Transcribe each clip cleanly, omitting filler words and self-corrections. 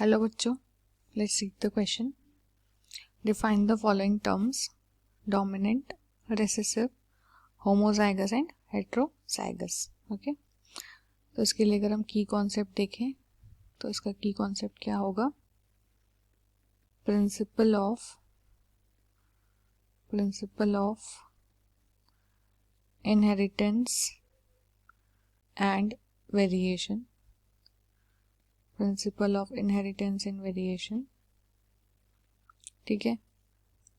Hello बच्चों, let's read the question. Define the following terms: dominant, recessive, homozygous and heterozygous. Okay, तो इसके लिए अगर हम की कॉन्सेप्ट देखें तो इसका की कॉन्सेप्ट क्या होगा? Principle of inheritance and variation. Principle of inheritance and variation. ठीक है,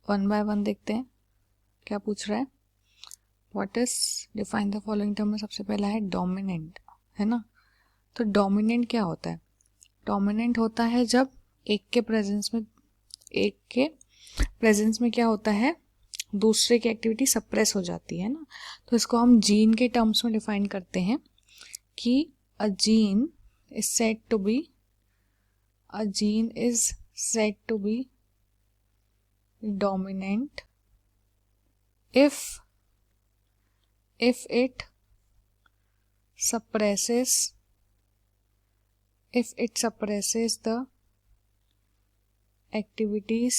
वन बाय वन देखते हैं क्या पूछ रहा है. What is define the following term में सबसे पहला है डोमिनेंट, है ना. तो डोमिनेंट क्या होता है? डोमिनेंट होता है जब एक के प्रेजेंस में क्या होता है, दूसरे की एक्टिविटी सप्रेस हो जाती है ना. तो इसको हम जीन के टर्म्स में डिफाइन करते हैं कि a gene is said to be dominant if it suppresses the activities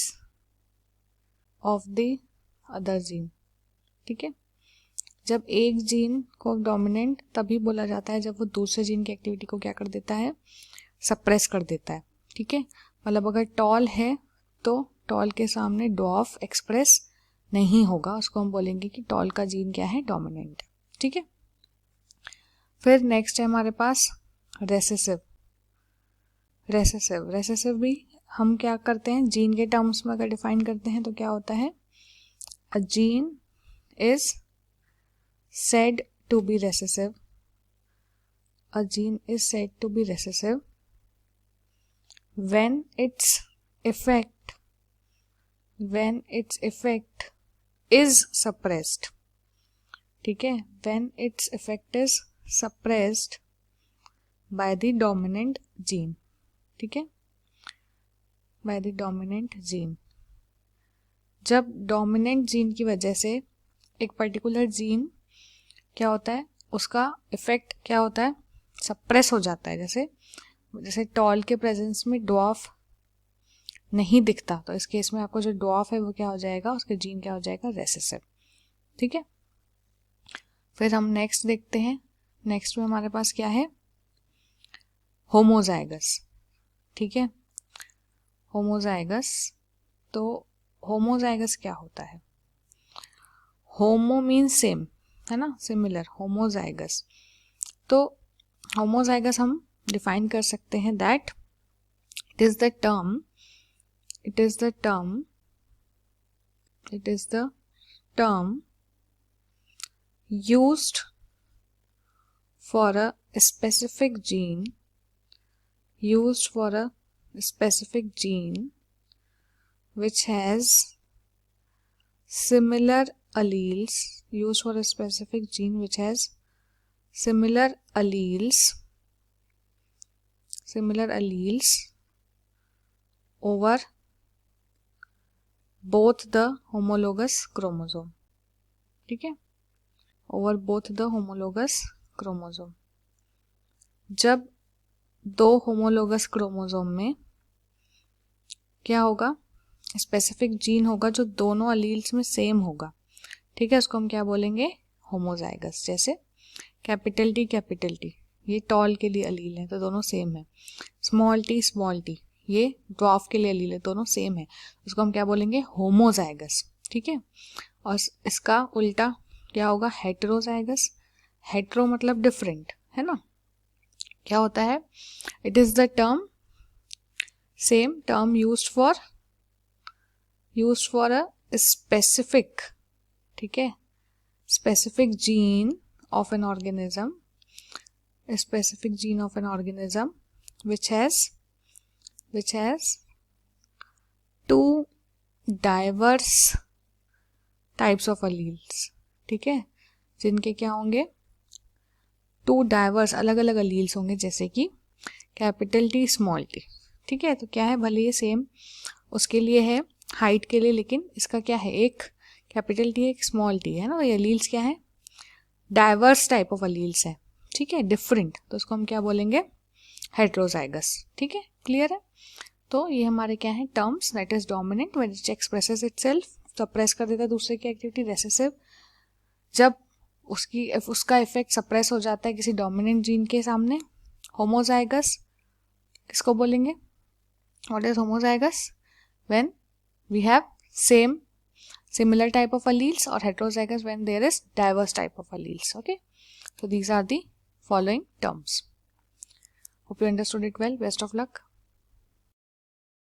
of the other gene. ठीक है, जब एक जीन को डोमिनेंट तभी बोला जाता है जब वो दूसरे जीन की एक्टिविटी को क्या कर देता है, सप्रेस कर देता है. ठीक है, मतलब अगर टॉल है तो टॉल के सामने डॉर्फ एक्सप्रेस नहीं होगा, उसको हम बोलेंगे कि टॉल का जीन क्या है, डोमिनेंट. ठीक है, फिर नेक्स्ट है हमारे पास रेसेसिव भी हम क्या करते हैं, जीन के टर्म्स में अगर डिफाइन करते हैं तो क्या होता है, a gene is said to be recessive. A gene is said to be recessive when its effect is suppressed. ठीक है, when its effect is suppressed by the dominant gene. ठीक है, by the dominant gene. जब dominant gene की वजह से एक particular gene क्या होता है, उसका इफेक्ट क्या होता है, सप्रेस हो जाता है. जैसे टॉल के प्रेजेंस में ड्वार्फ नहीं दिखता, तो इस केस में आपको जो ड्वार्फ है वो क्या हो जाएगा, उसके जीन क्या हो जाएगा, रेसेसिव. ठीक है, फिर हम नेक्स्ट देखते हैं. नेक्स्ट में हमारे पास क्या है, होमोजाइगस. ठीक है, होमोजाइगस. तो होमोजाइगस क्या होता है, होमो मीन्स सेम, है ना, सिमिलर. होमोजाइगस, तो होमोजाइगस हम डिफाइन कर सकते हैं that it is the term used for a specific gene which has similar alleles, over both the homologous chromosome. ठीक है, over both the homologous chromosome. जब दो होमोलोगस क्रोमोसोम में क्या होगा, स्पेसिफिक जीन होगा जो दोनों अलील्स में सेम होगा. ठीक है, उसको हम क्या बोलेंगे, होमोजाइगस. जैसे कैपिटल टी ये टॉल के लिए अलील है तो दोनों सेम है. स्मॉल टी ये ड्वार्फ के लिए अलील है, दोनों सेम है, उसको हम क्या बोलेंगे, होमोजाइगस. ठीक है, और इसका उल्टा क्या होगा, हेटेरोजाइगस. हेटेरो मतलब डिफरेंट, है ना. क्या होता है, it is the same term used for a specific, ठीक है, specific gene of an organism, which has two diverse types of alleles. ठीक है, जिनके क्या होंगे, टू डाइवर्स अलग अलग अलील्स होंगे, जैसे कि कैपिटल टी स्मॉल टी. ठीक है, तो क्या है, भले ये सेम उसके लिए है हाइट के लिए, लेकिन इसका क्या है, एक कैपिटल टी एक स्मॉल टी है ना, ये अलील्स क्या है, डाइवर्स टाइप ऑफ अलील्स है. ठीक है, डिफरेंट, तो उसको हम क्या बोलेंगे, हेट्रोजाइगस। ठीक है, क्लियर है। तो ये हमारे क्या है terms, that is dominant when it expresses itself, suppress कर देता है दूसरे की एक्टिविटी। रेसेसिव, जब उसका इफेक्ट सप्रेस हो जाता है किसी डोमिनेंट जीन के सामने। होमोजाइगस किसको बोलेंगे, what is homozygous, when we have similar type of alleles, or heterozygous when there is diverse type of alleles. Okay, so these are the following terms. Hope you understood it well. Best of luck.